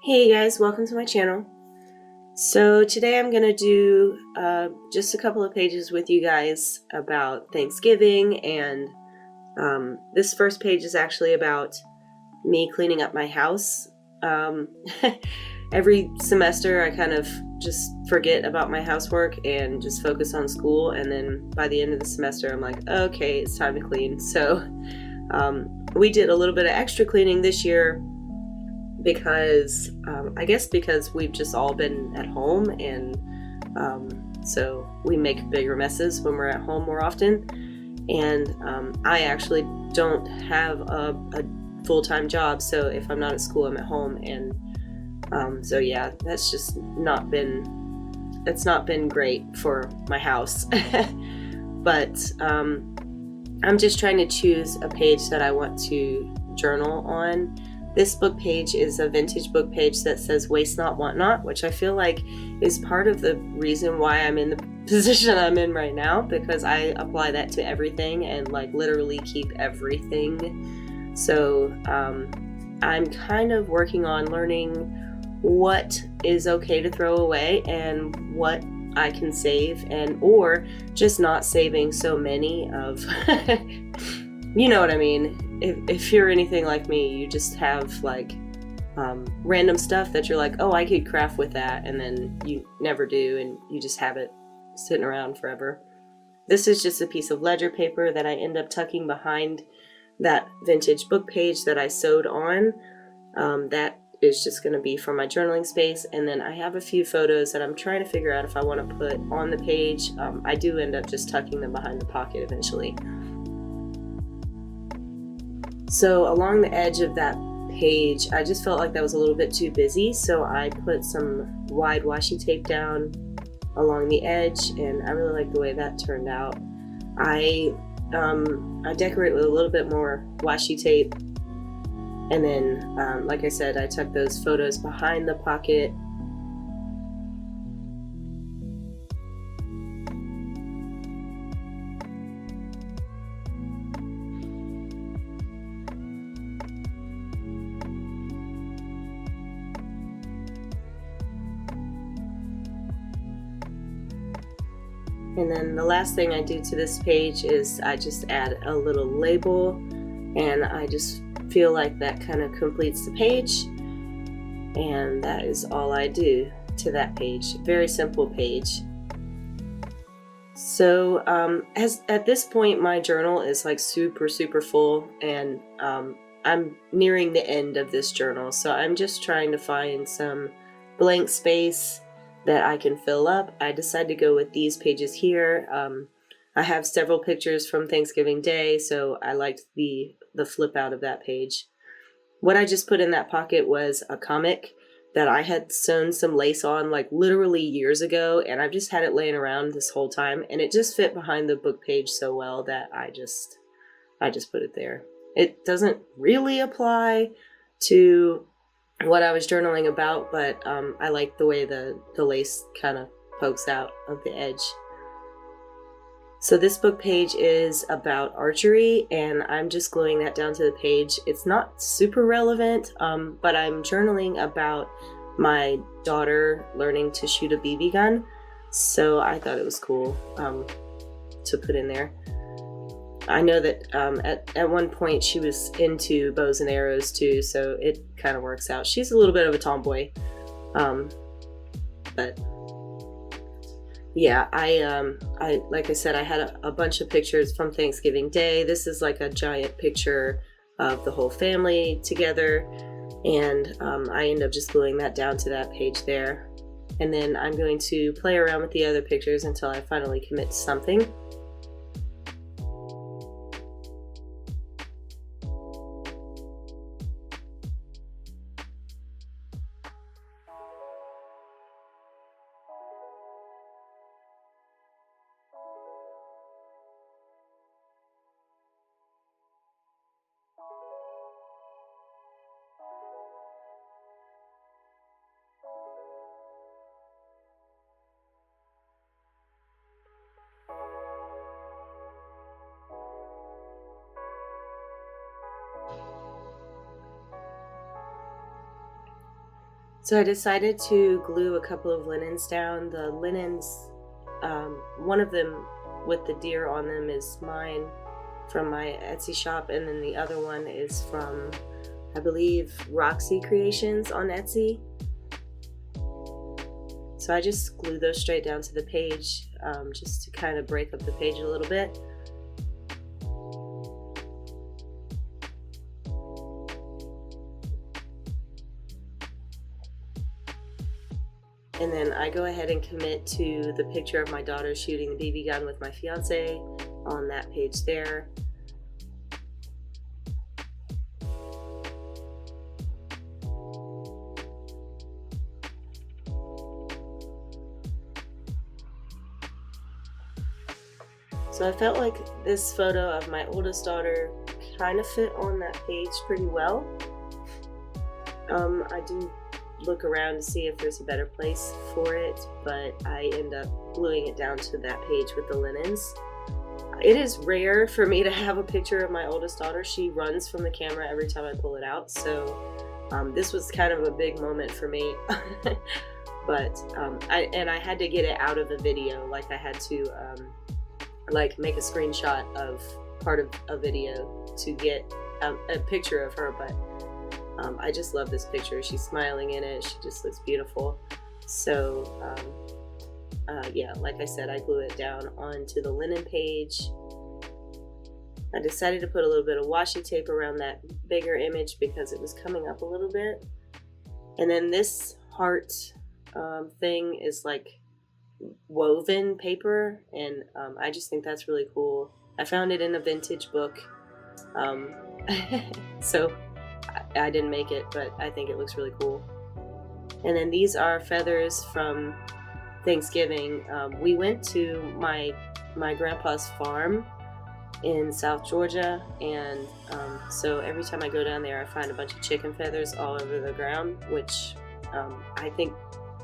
Hey guys, welcome to my channel. So today I'm going to do just a couple of pages with you guys about Thanksgiving, and this first page is actually about me cleaning up my house. Every semester I kind of just forget about my housework and just focus on school, and then by the end of the semester I'm like, okay, it's time to clean. So we did a little bit of extra cleaning this year because I guess because we've just all been at home, and so we make bigger messes when we're at home more often. And I actually don't have a full-time job, so if I'm not at school, I'm at home, and so yeah, that's not been great for my house. But I'm just trying to choose a page that I want to journal on. This book page is a vintage book page that says waste not, want not, which I feel like is part of the reason why I'm in the position I'm in right now, because I apply that to everything and like literally keep everything. So I'm kind of working on learning what is okay to throw away and what I can save, and or just not saving so many of you know what I mean. If you're anything like me, you just have like random stuff that you're like, oh, I could craft with that, and then you never do, and you just have it sitting around forever. This is just a piece of ledger paper that I end up tucking behind that vintage book page that I sewed on. That is just going to be for my journaling space, and then I have a few photos that I'm trying to figure out if I want to put on the page. I do end up just tucking them behind the pocket eventually. So along the edge of that page, I just felt like that was a little bit too busy, so I put some wide washi tape down along the edge, and I really like the way that turned out. I decorate with a little bit more washi tape, and then like I said, I tuck those photos behind the pocket. And then the last thing I do to this page is I just add a little label, and I just feel like that kind of completes the page, and that is all I do to that page. Very simple page. So at this point, my journal is like super full, and I'm nearing the end of this journal, so I'm just trying to find some blank space that I can fill up. I decided to go with these pages here. I have several pictures from Thanksgiving Day, so I liked the flip out of that page. What I just put in that pocket was a comic that I had sewn some lace on like literally years ago, and I've just had it laying around this whole time, and it just fit behind the book page so well that I just put it there. It doesn't really apply to what I was journaling about, but I like the way the lace kind of pokes out of the edge. So this book page is about archery, and I'm just gluing that down to the page. It's not super relevant, but I'm journaling about my daughter learning to shoot a BB gun, so I thought it was cool to put in there. I know that at one point she was into bows and arrows too, so it kind of works out. She's a little bit of a tomboy, but yeah, I like I said, I had a bunch of pictures from Thanksgiving Day. This is like a giant picture of the whole family together, and I end up just gluing that down to that page there. And then I'm going to play around with the other pictures until I finally commit to something. So I decided to glue a couple of linens down. The linens, one of them with the deer on them is mine from my Etsy shop, and then the other one is from, I believe, Roxy Creations on Etsy. So I just glue those straight down to the page, just to kind of break up the page a little bit. And then I go ahead and commit to the picture of my daughter shooting the BB gun with my fiance on that page there. So I felt like this photo of my oldest daughter kind of fit on that page pretty well. I do look around to see if there's a better place for it, but I end up gluing it down to that page with the linens. It is rare for me to have a picture of my oldest daughter. She runs from the camera every time I pull it out, so this was kind of a big moment for me. But I had to get it out of the video. Like I had to like make a screenshot of part of a video to get a picture of her, but I just love this picture. She's smiling in it. She just looks beautiful. So yeah, like I said, I glue it down onto the linen page. I decided to put a little bit of washi tape around that bigger image because it was coming up a little bit. And then this heart thing is like woven paper, and I just think that's really cool. I found it in a vintage book. So I didn't make it, but I think it looks really cool. And then these are feathers from Thanksgiving. We went to my grandpa's farm in South Georgia, and so every time I go down there I find a bunch of chicken feathers all over the ground, which I think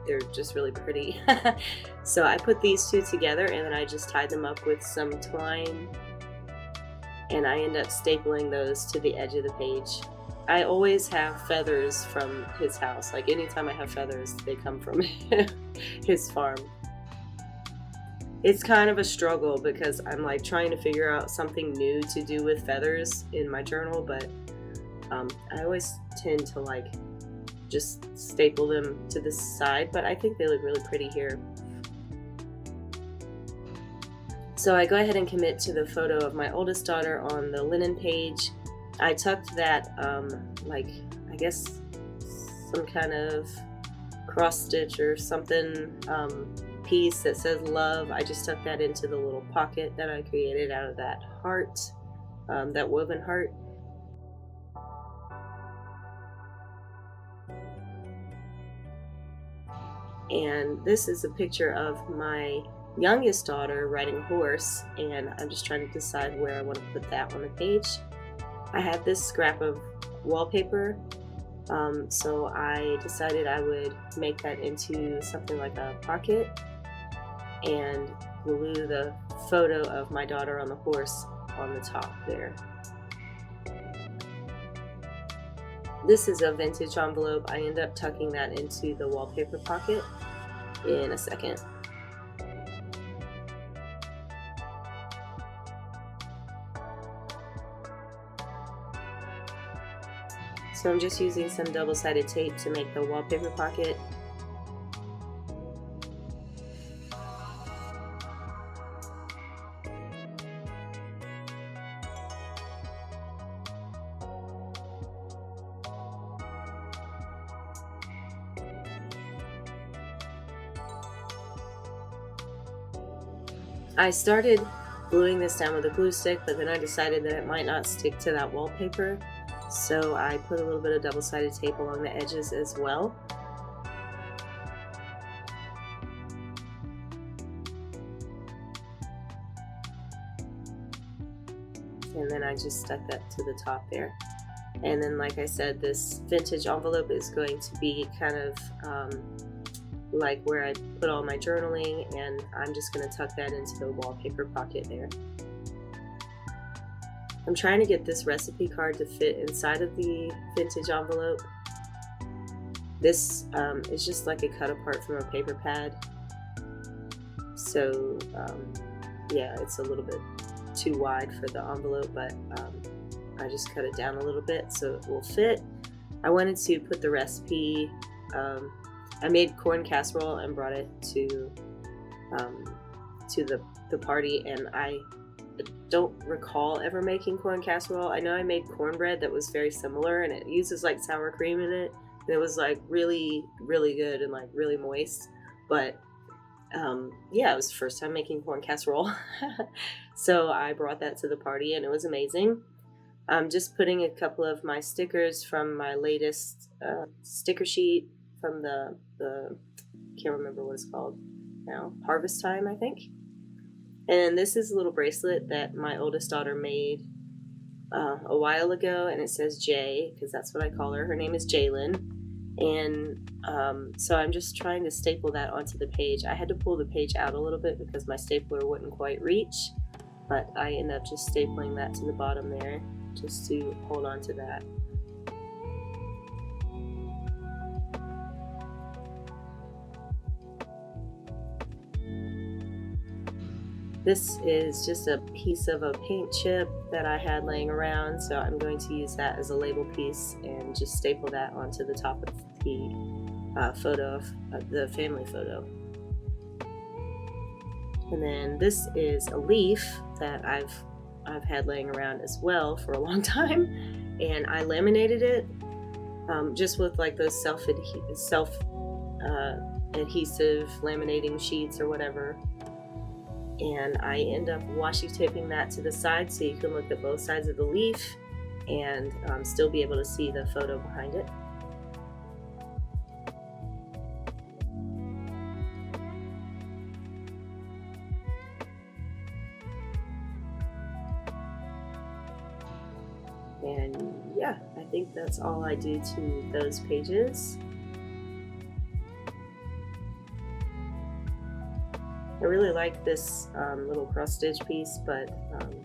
they're just really pretty. So I put these two together and then I just tied them up with some twine, and I end up stapling those to the edge of the page. I always have feathers from his house. Like anytime I have feathers, they come from his farm. It's kind of a struggle because I'm like trying to figure out something new to do with feathers in my journal, but I always tend to like just staple them to the side, but I think they look really pretty here. So I go ahead and commit to the photo of my oldest daughter on the linen page. I tucked that, like, I guess some kind of cross stitch or something piece that says love. I just tucked that into the little pocket that I created out of that heart, that woven heart. And this is a picture of my youngest daughter riding a horse, and I'm just trying to decide where I want to put that on the page. I had this scrap of wallpaper, so I decided I would make that into something like a pocket and glue the photo of my daughter on the horse on the top there. This is a vintage envelope. I end up tucking that into the wallpaper pocket in a second. So I'm just using some double-sided tape to make the wallpaper pocket. I started gluing this down with a glue stick, but then I decided that it might not stick to that wallpaper. So I put a little bit of double-sided tape along the edges as well. And then I just stuck that to the top there. And then, like I said, this vintage envelope is going to be kind of like where I put all my journaling, and I'm just going to tuck that into the wallpaper pocket there. I'm trying to get this recipe card to fit inside of the vintage envelope, This is just like a cut apart from a paper pad. So yeah, it's a little bit too wide for the envelope, but I just cut it down a little bit so it will fit. I wanted to put the recipe. I made corn casserole and brought it to the party, and I don't recall ever making corn casserole. I know I made cornbread that was very similar, and it uses like sour cream in it, and it was like really, really good and like really moist. But yeah, it was the first time making corn casserole. So I brought that to the party, and it was amazing. I'm just putting a couple of my stickers from my latest sticker sheet from the can't remember what it's called now, Harvest Time, I think. And this is a little bracelet that my oldest daughter made a while ago, and it says J, because that's what I call her. Her name is Jalen. And so I'm just trying to staple that onto the page. I had to pull the page out a little bit because my stapler wouldn't quite reach, but I ended up just stapling that to the bottom there just to hold on to that. This is just a piece of a paint chip that I had laying around, so I'm going to use that as a label piece and just staple that onto the top of the photo, the family photo. And then this is a leaf that I've had laying around as well for a long time, and I laminated it just with like those self-adhesive laminating sheets or whatever. And I end up washi taping that to the side so you can look at both sides of the leaf and still be able to see the photo behind it. And yeah, I think that's all I do to those pages. I really like this little cross stitch piece, but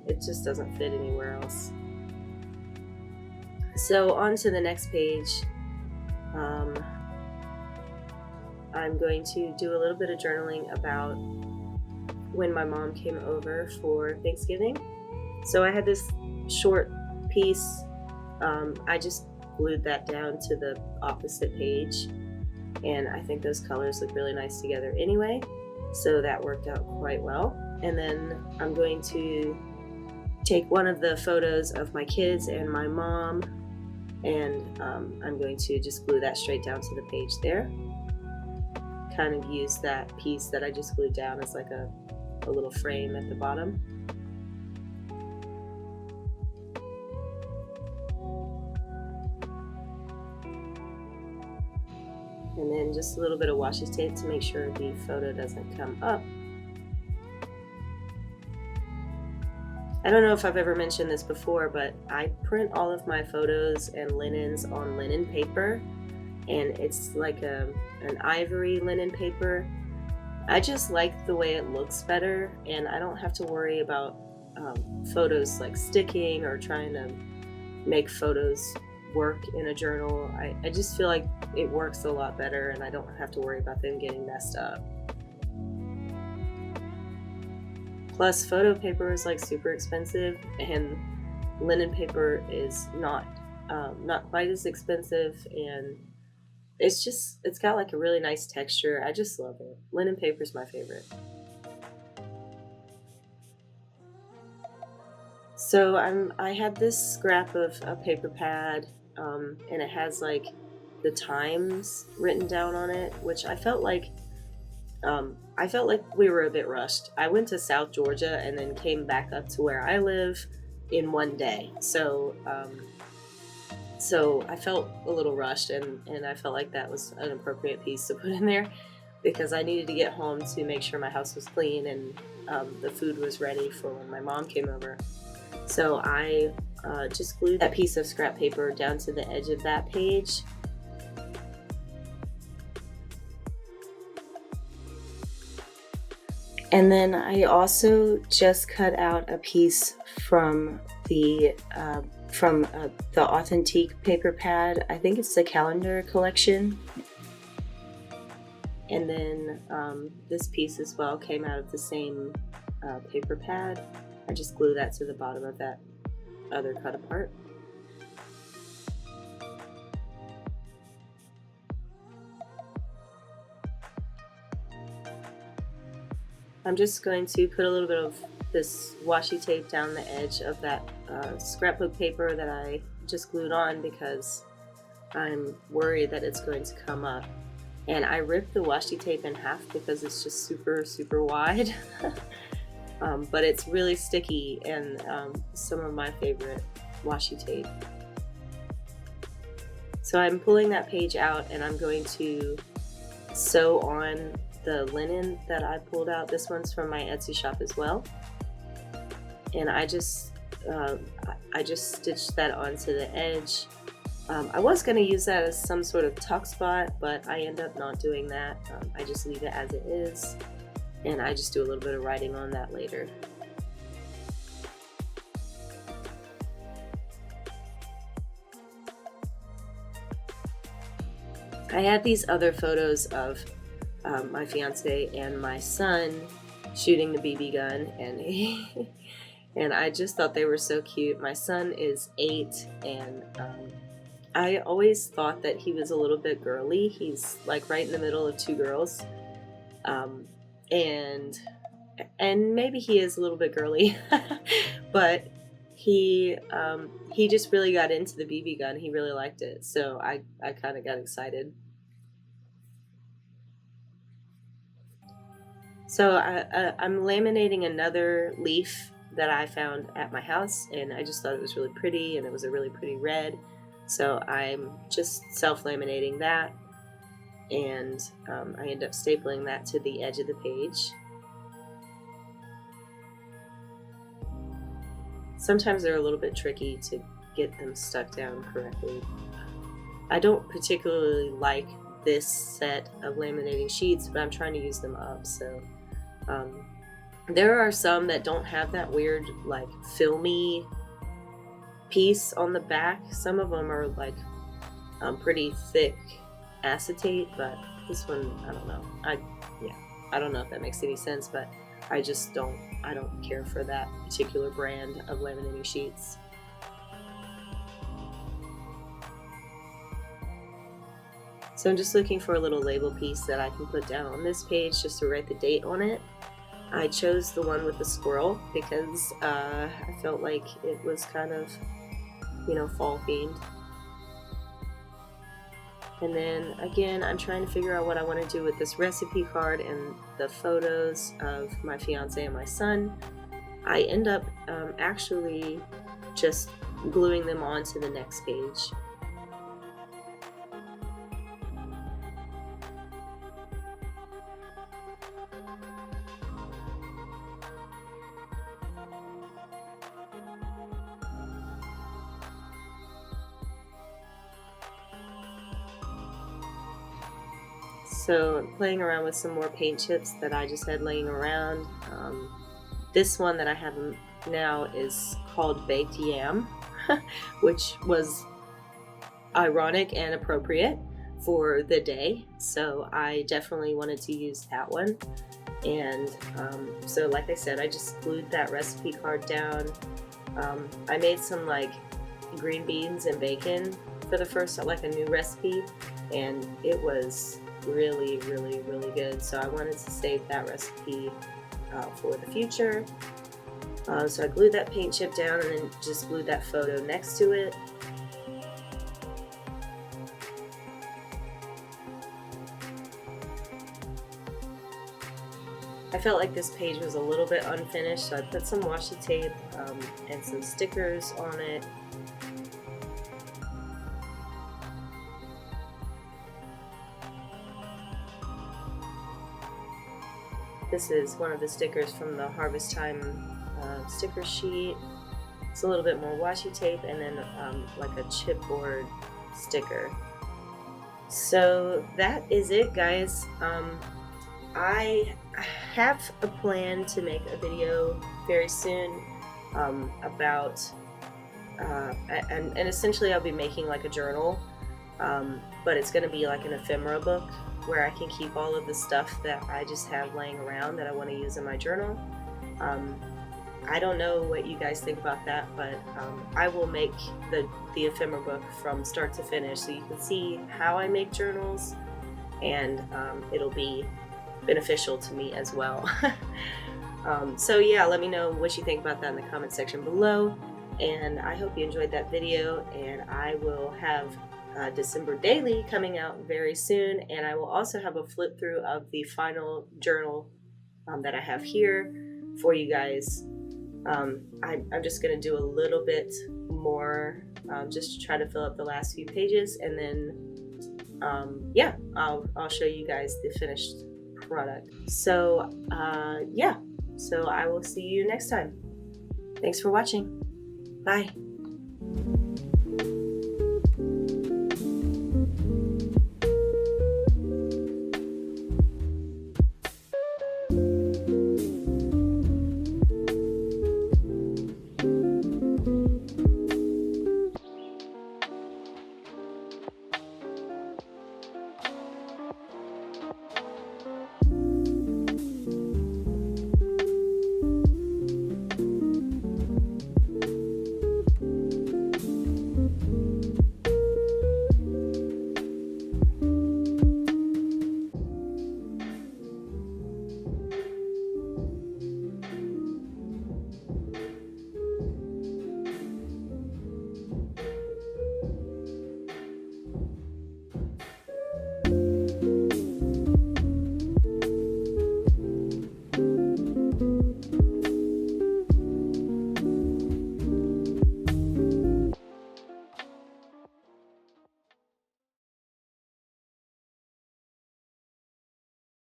it just doesn't fit anywhere else. So on to the next page. I'm going to do a little bit of journaling about when my mom came over for Thanksgiving. So I had this short piece. I just glued that down to the opposite page, and I think those colors look really nice together anyway. So that worked out quite well. And then I'm going to take one of the photos of my kids and my mom, and I'm going to just glue that straight down to the page there. Kind of use that piece that I just glued down as like a little frame at the bottom. And then just a little bit of washi tape to make sure the photo doesn't come up. I don't know if I've ever mentioned this before, but I print all of my photos and linens on linen paper, and it's like an ivory linen paper. I just like the way it looks better, and I don't have to worry about photos like sticking or trying to make photos work in a journal. I just feel like it works a lot better, and I don't have to worry about them getting messed up. Plus, photo paper is like super expensive, and linen paper is not quite as expensive, and it's got like a really nice texture. I just love it. Linen paper is my favorite. So I had this scrap of a paper pad, and it has like the times written down on it, which I felt like we were a bit rushed. I went to South Georgia and then came back up to where I live in one day. So I felt a little rushed, and I felt like that was an appropriate piece to put in there because I needed to get home to make sure my house was clean and the food was ready for when my mom came over. So I just glued that piece of scrap paper down to the edge of that page. And then I also just cut out a piece from the from the Authentique paper pad. I think it's the calendar collection. And then this piece as well came out of the same paper pad. I just glue that to the bottom of that other cut apart. I'm just going to put a little bit of this washi tape down the edge of that scrapbook paper that I just glued on because I'm worried that it's going to come up. And I ripped the washi tape in half because it's just super, super wide. But it's really sticky and some of my favorite washi tape. So I'm pulling that page out and I'm going to sew on the linen that I pulled out. This one's from my Etsy shop as well. And I just stitched that onto the edge. I was going to use that as some sort of tuck spot, but I end up not doing that. I just leave it as it is, and I just do a little bit of writing on that later. I had these other photos of my fiance and my son shooting the BB gun, and I just thought they were so cute. My son is 8, and I always thought that he was a little bit girly. He's like right in the middle of two girls, and maybe he is a little bit girly, but he just really got into the BB gun. He really liked it, so I kind of got excited. So I'm laminating another leaf that I found at my house, and I just thought it was really pretty, and it was a really pretty red. So I'm just self-laminating that, and I end up stapling that to the edge of the page. Sometimes they're a little bit tricky to get them stuck down correctly. I don't particularly like this set of laminating sheets, but I'm trying to use them up, so there are some that don't have that weird like filmy piece on the back. Some of them are like pretty thick acetate, but this one, I don't know. I don't know if that makes any sense, but I don't care for that particular brand of laminating sheets. So I'm just looking for a little label piece that I can put down on this page just to write the date on it. I chose the one with the squirrel because I felt like it was kind of, fall themed. And then again, I'm trying to figure out what I want to do with this recipe card and the photos of my fiance and my son. I end up actually just gluing them onto the next page. So I'm playing around with some more paint chips that I just had laying around. This one that I have now is called Baked Yam, which was ironic and appropriate for the day. So I definitely wanted to use that one. And so like I said, I just glued that recipe card down. I made some like green beans and bacon for the first, like a new recipe, and it was really, really, really good. So I wanted to save that recipe for the future. So I glued that paint chip down and then just glued that photo next to it. I felt like this page was a little bit unfinished, so I put some washi tape and some stickers on it. This is one of the stickers from the Harvest Time sticker sheet. It's a little bit more washi tape and then like a chipboard sticker. So that is it, guys. I have a plan to make a video very soon about and essentially I'll be making like a journal, but it's going to be like an ephemera book where I can keep all of the stuff that I just have laying around that I want to use in my journal. I don't know what you guys think about that, but I will make the ephemera book from start to finish so you can see how I make journals, and it'll be beneficial to me as well. So yeah, let me know what you think about that in the comment section below, and I hope you enjoyed that video, and I will have December Daily coming out very soon, and I will also have a flip through of the final journal that I have here for you guys. I'm just going to do a little bit more just to try to fill up the last few pages, and then yeah, I'll show you guys the finished product. So yeah, so I will see you next time. Thanks for watching. Bye.